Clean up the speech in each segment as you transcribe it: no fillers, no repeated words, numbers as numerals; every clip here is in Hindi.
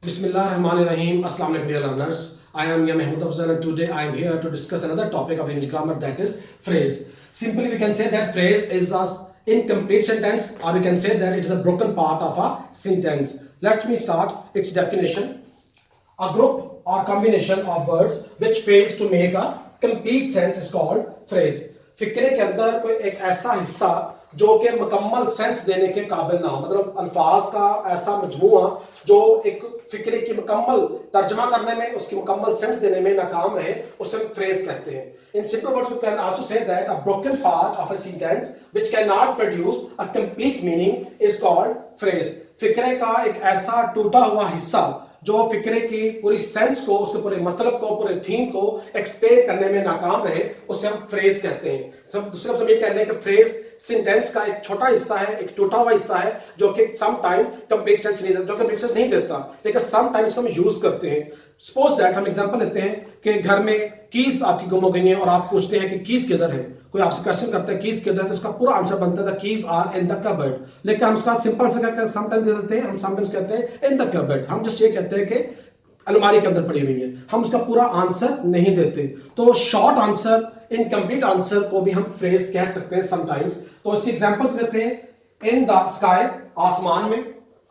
Bismillahirrahmanirrahim. Assalamu alaikum dear learners. I am Mahmood Afzal and today I am here to discuss another topic of English grammar, that is phrase. Simply we can say that phrase is an incomplete sentence, or we can say that it is a broken part of a sentence. Let me start its definition. A group or combination of words which fails to make a complete sense is called phrase. फिक्रे के अंदर कोई एक ऐसा हिस्सा जो कि मुकम्मल सेंस देने के काबिल ना हो, मतलब अल्फाज का ऐसा मजमूआ जो एक फिक्रे की मुकम्मल तर्जमा करने में, उसकी मुकम्मल सेंस देने में नाकाम रहे, उसे हम फ्रेज कहते हैं. In simple words, we can also say that a broken part of a sentence which cannot produce a complete meaning is called phrase. फिक्रे का एक ऐसा टूटा हुआ हिस्सा जो फिक्रे की पूरी सेंस को, उसके पूरे मतलब को, पूरे थीम को एक्सप्लेन करने में नाकाम रहे, उसे हम फ्रेज कहते हैं. सब दूसरे लफ्ज़ में ये कहने हैं कि फ्रेज सेंटेंस का एक छोटा हिस्सा है, एक टूटा हुआ हिस्सा है जो कि सम टाइम कंप्लीट सेंस नहीं देता, जो कंप्लीट सेंस नहीं देता, लेकिन सम टाइम इसको हम यूज करते हैं. सपोज दैट हम एग्जांपल लेते हैं कि घर में कीज आपकी गुम हो गई है और आप पूछते हैं कि कीज किधर है. कोई आपसे क्वेश्चन करता है कीज किधर है, तो उसका पूरा आंसर बनता है keys are in the cupboard. लेकिन हम उसका सिंपल आंसर क्या समटाइम्स दे देते हैं, हम समटाइम्स कहते हैं इन द कबर्ड. हम जस्ट ये कहते हैं कि अलमारी के अंदर पड़ी हुई है, हम उसका पूरा आंसर नहीं देते. तो शॉर्ट आंसर, इनकम्प्लीट आंसर को भी हम फ्रेज कह सकते हैं समटाइम्स. तो इसके एग्जांपल्स देते हैं. इन द स्काई, आसमान में.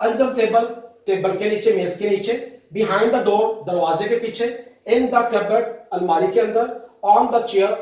अंडर टेबल, टेबल के नीचे, मेज के नीचे. बिहाइंड द डोर, दरवाजे के पीछे. इन द कबर्ड, अलमारी के अंदर. ऑन द चेयर,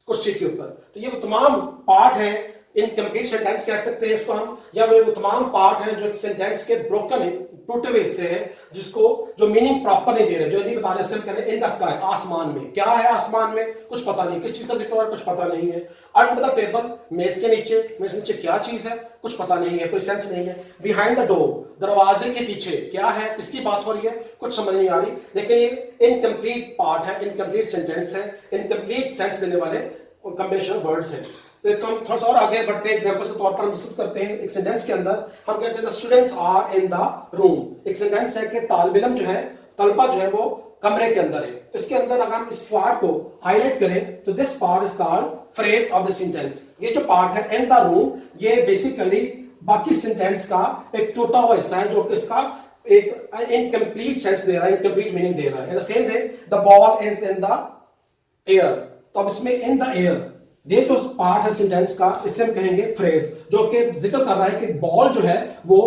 कुर्सी के ऊपर. तो ये वो तमाम पार्ट हैं, इनकम्प्लीट सेंटेंस कह सकते हैं इसको हम, या वो तमाम पार्ट हैं जो एक सेंटेंस के ब्रोकन है, टूटे हुए हिस्से हैं, जिसको जो मीनिंग प्रॉपर नहीं दे रहे, जो नहीं बता रहे. सिर्फ कह रहे इन द स्काई, आसमान में. क्या है आसमान में, कुछ पता नहीं, किस चीज का जिक्र हो रहा है, कुछ पता नहीं है. अंडर द टेबल, मेज के नीचे, मेज के नीचे क्या चीज है, कुछ पता नहीं है, कोई सेंस नहीं है. बिहाइंड द डोर, दरवाजे के पीछे क्या है, किसकी बात हो रही है, कुछ समझ नहीं आ रही. लेकिन ये इनकम्प्लीट पार्ट है, इनकम्प्लीट सेंटेंस है, इनकम्प्लीट सेंस देने वाले कॉम्बिनेशन ऑफ वर्ड्स हैं. तो हम थोड़ा सा और आगे बढ़ते हैं. एग्जांपल्स के तौर पर हम डिस्कस करते हैं. एक सेंटेंस के अंदर हम कहते हैं the students are in the room. एक सेंटेंस है कि तालिब इल्म जो है, तलबा जो है वो कमरे के अंदर है. तो इसके अंदर अगर हम इस पार्ट को हाईलाइट करें तो this part is called phrase of the sentence. ये जो पार्ट है इन द रूम, ये बेसिकली बाकी सेंटेंस का एक टूटा हुआ हिस्सा है जो कि इसका एक इनकम्प्लीट सेंस दे रहा है, इनकम्प्लीट मीनिंग दे रहा है. In the same way the ball is in the air. तो अब इसमें इन द एयर, ये जो पार्ट है सेंटेंस का, इससे हम कहेंगे फ्रेज, जो कि जिक्र कर रहा है कि बॉल जो है वो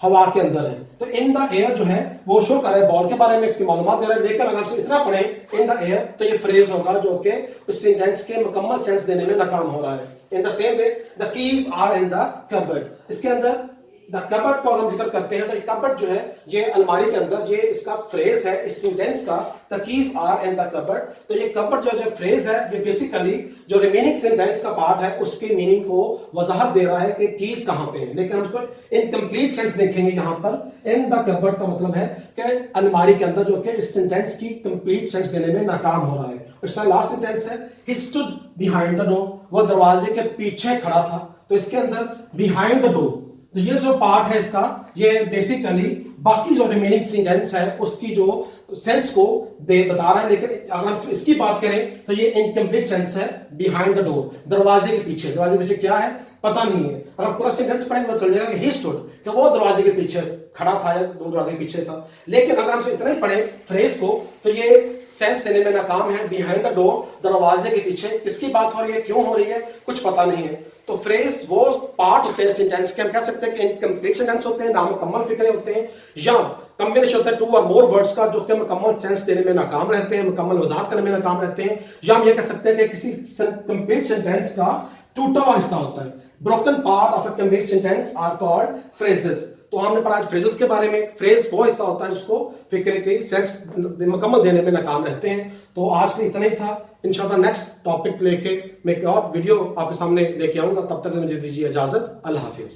हवा के अंदर है. तो इन द एयर जो है वो शो कर रहा है बॉल के बारे में, इसकी मालूमात दे रहा है. लेकिन अगर हम इतना पढ़े इन द एयर, तो ये फ्रेज होगा जो कि उस सेंटेंस के मुकम्मल सेंस देने में नाकाम हो रहा है. In the same way the keys are in the cupboard. इसके अंदर द कबर्ड को हम जिक्र करते हैं तो कबर्ड जो है ये अलमारी के अंदर, ये इसका फ्रेज है इस सेंटेंस का. The keys are in the cupboard. तो ये कबर्ड जो फ्रेज है, ये बेसिकली जो रिमेनिंग सेंटेंस का पार्ट है उसके मीनिंग को वजाहत दे रहा है कि कीज कहां पे है. लेकिन हम उसको इनकम्प्लीट सेंस देखेंगे यहां पर. इन द कबर्ड का मतलब है कि अलमारी के अंदर, जो कि इस सेंटेंस की कंप्लीट सेंस देने में नाकाम हो रहा है. इसका लास्ट सेंटेंस है he stood behind the door. वो दरवाजे के पीछे खड़ा था. तो इसके अंदर बिहाइंड द डोर, तो ये जो पार्ट है इसका, ये बेसिकली बाकी जो रिमेनिंग सेंटेंस है उसकी जो सेंस को बता रहा है. लेकिन अगर हम इसकी बात करें तो ये इनकम्प्लीट सेंस है. बिहाइंड द डोर, दरवाजे के पीछे. दरवाजे के पीछे क्या है पता नहीं है. अगर पूरा सेंटेंस पढ़ेंगे तो चल जाएगा कि ही स्टूड, कि वो दरवाजे के पीछे खड़ा था या दरवाजे के पीछे था. लेकिन अगर हम इतना ही पढ़े फ्रेज को तो ये सेंस देने में नाकाम है. बिहाइंड द डोर, दरवाजे के पीछे, किसकी बात हो रही है, क्यों हो रही है, कुछ पता नहीं है. तो फ्रेज वो पार्ट होते हैं सेंटेंस के, हम कह सकते हैं कि इनकम्प्लीट सेंटेंस होते हैं, नामुकम्मल फिक्रे होते हैं, या कॉम्बिनेशन होता है टू और मोर वर्ड्स का जो कि मुकम्मल सेंस देने में नाकाम रहते हैं, मुकम्मल वजाहत करने में नाकाम रहते हैं. या हम ये कह सकते हैं कि किसी कंप्लीट सेंटेंस का टूटा हुआ हिस्सा होता है. Broken part of a complete sentence are called phrases. तो हमने पढ़ा फ्रेजेस के बारे में. फ्रेज वो हिस्सा होता है जिसको फिक्रे के सेंस मुकम्मल देने में नाकाम रहते हैं. तो आज के इतना ही था. इंशाल्लाह नेक्स्ट टॉपिक लेके मैं एक और वीडियो आपके सामने लेके आऊंगा. तब तक मुझे दीजिए इजाजत. अल्लाह हाफिज.